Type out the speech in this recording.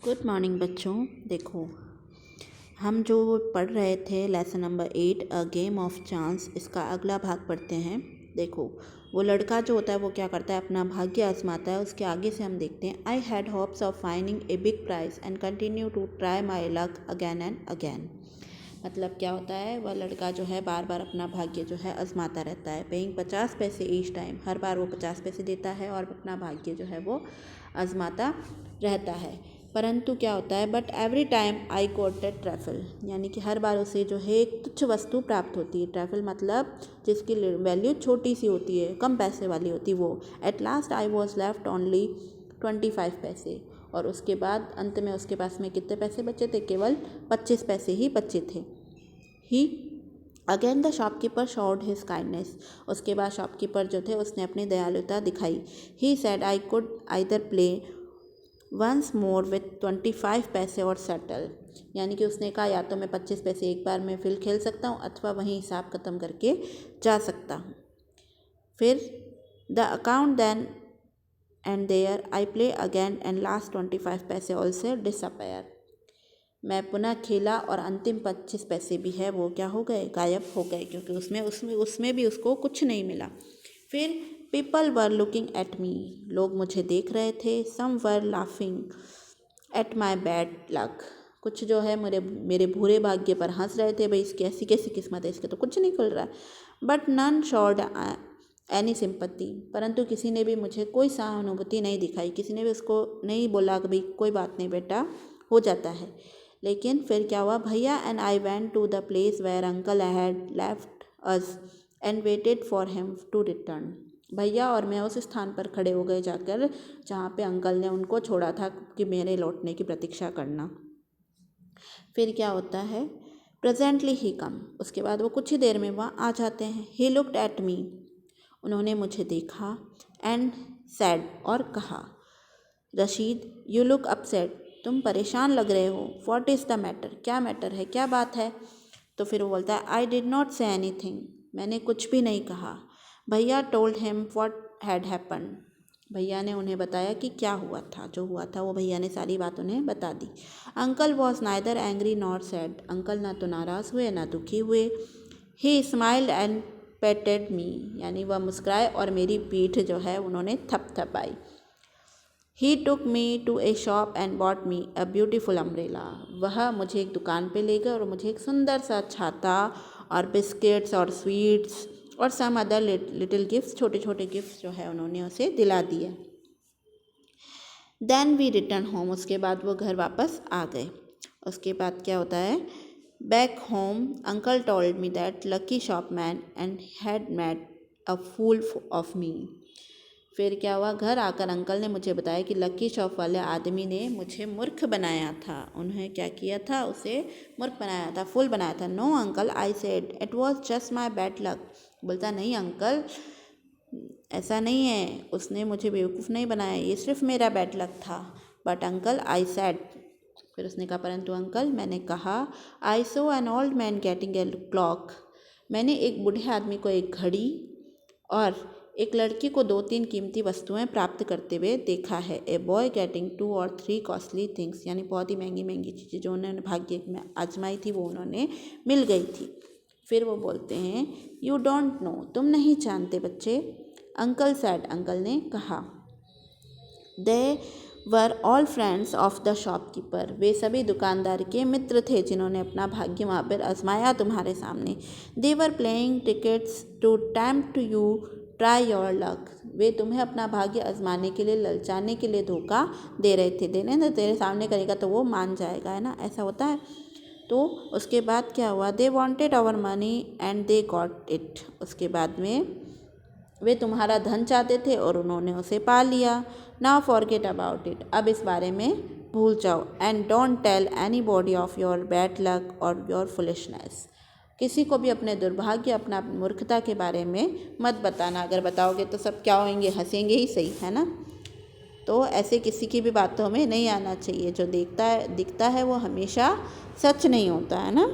Good morning बच्चों। देखो, हम जो पढ़ रहे थे lesson number 8 a game of chance, इसका अगला भाग पढ़ते हैं। देखो, वो लड़का जो होता है वो क्या करता है, अपना भाग्य आजमाता है। उसके आगे से हम देखते हैं, I had hopes of finding a big prize and continue to try my luck again and again. मतलब क्या होता है, वह लड़का जो है बार बार अपना भाग्य जो है आजमाता रहता है। पेइंग 50 पैसे ईच टाइम, हर बार वो 50 पैसे देता है और अपना भाग्य जो है वो आजमाता रहता है। परंतु क्या होता है, but every time I got a truffle, यानी कि हर बार उसे जो है एक तुच्छ वस्तु प्राप्त होती है। ट्रैफल मतलब जिसकी वैल्यू छोटी सी होती है, कम पैसे वाली होती है वो। At last I was left only 25 पैसे, और उसके बाद अंत में उसके पास में कितने पैसे बचे थे? केवल 25 पैसे ही बचे थे। He again the shopkeeper showed his kindness, उसके बाद शॉपकीपर जो थे उसने अपनी दयालुता दिखाई। He said I could either play once more with 25 पैसे और सेटल, यानी कि उसने कहा या तो मैं 25 पैसे एक बार में फिर खेल सकता हूँ अथवा वहीं हिसाब ख़त्म करके जा सकता हूँ। फिर the account then and there I play again and last 25 पैसे ऑल्सो डिसअपेयर। मैं पुनः खेला और अंतिम 25 पैसे भी है वो क्या हो गए? गायब हो गए, क्योंकि उसमें भी उसको कुछ नहीं मिला। फिर people were looking at me, लोग मुझे देख रहे थे। Some were laughing at my bad luck, कुछ जो है मेरे बुरे भाग्य पर हंस रहे थे, भाई इसकी ऐसी कैसी किस्मत है, इसके तो कुछ नहीं खुल रहा है। But none showed any sympathy, परंतु किसी ने भी मुझे कोई सहानुभूति नहीं दिखाई, किसी ने भी उसको नहीं बोला कि भाई कोई बात नहीं बेटा, हो जाता है। लेकिन फिर क्या हुआ, भैया and I went to the place where uncle had left us and waited for him to return. भैया और मैं उस स्थान पर खड़े हो गए जाकर जहाँ पे अंकल ने उनको छोड़ा था कि मेरे लौटने की प्रतीक्षा करना। फिर क्या होता है, प्रेजेंटली ही कम, उसके बाद वो कुछ ही देर में वहाँ आ जाते हैं। ही लुक्ड एट मी, उन्होंने मुझे देखा। एंड सैड, और कहा, रशीद यू लुक अपसेट, तुम परेशान लग रहे हो। व्हाट इज़ द मैटर, क्या मैटर है, क्या बात है? तो फिर वो बोलता है, I did not say anything, मैंने कुछ भी नहीं कहा। भैया told him what had happened, भैया ने उन्हें बताया कि क्या हुआ था, जो हुआ था वो भैया ने सारी बात उन्हें बता दी। Uncle was neither angry not sad, uncle ना तो नाराज़ हुए ना दुखी हुए। ही स्माइल्ड एंड पेटेड मी, यानी वह मुस्कुराए और मेरी पीठ जो है उन्होंने थपथपाई। He took me to a shop and bought me a beautiful umbrella, वह मुझे एक दुकान पे ले गए और मुझे एक सुंदर सा छाता और बिस्किट्स और स्वीट्स और सम अदर लिटिल गिफ्ट्स, छोटे छोटे गिफ्ट्स जो है उन्होंने उसे दिला दिए। देन वी रिटर्न होम, उसके बाद वो घर वापस आ गए। उसके बाद क्या होता है, back home uncle told me that lucky shopman and had made a fool of me. फिर क्या हुआ, घर आकर अंकल ने मुझे बताया कि लकी शॉप वाले आदमी ने मुझे मूर्ख बनाया था। उन्हें क्या किया था, उसे मूर्ख बनाया था, फूल बनाया था। No uncle, I said it was just my bad luck, बोलता नहीं अंकल ऐसा नहीं है, उसने मुझे बेवकूफ़ नहीं बनाया, ये सिर्फ मेरा बैड लक था। बट अंकल आई सेड, फिर उसने कहा परंतु अंकल मैंने कहा, I saw an old man getting a clock, मैंने एक बूढ़े आदमी को एक घड़ी और एक लड़की को 2-3 कीमती वस्तुएं प्राप्त करते हुए देखा है। ए बॉय गेटिंग 2 और 3 कॉस्टली थिंग्स, यानी बहुत ही महंगी महंगी चीज़ें जो उन्होंने भाग्य में आजमाई थी वो उन्होंने मिल गई थी। फिर वो बोलते हैं, यू डोंट नो, तुम नहीं जानते बच्चे। अंकल सैड, अंकल ने कहा। They were all friends of the shopkeeper, वे सभी दुकानदार के मित्र थे जिन्होंने अपना भाग्य वहाँ पर आजमाया तुम्हारे सामने। They were playing tickets to tempt you try your luck, वे तुम्हें अपना भाग्य आजमाने के लिए, ललचाने के लिए धोखा दे रहे थे। देने तो तेरे सामने करेगा तो वो मान जाएगा, है ना, ऐसा होता है। तो उसके बाद क्या हुआ, they wanted our money and they got it, उसके बाद में वे तुम्हारा धन चाहते थे और उन्होंने उसे पा लिया। नाउ फॉरगेट अबाउट इट, अब इस बारे में भूल जाओ। And don't tell anybody of your bad luck और योर फुलिशनेस, किसी को भी अपने दुर्भाग्य, अपना मूर्खता के बारे में मत बताना। अगर बताओगे तो सब क्या होंगे, हंसेंगे ही सही, है ना। तो ऐसे किसी की भी बातों में नहीं आना चाहिए। जो दिखता है वो हमेशा सच नहीं होता, है ना।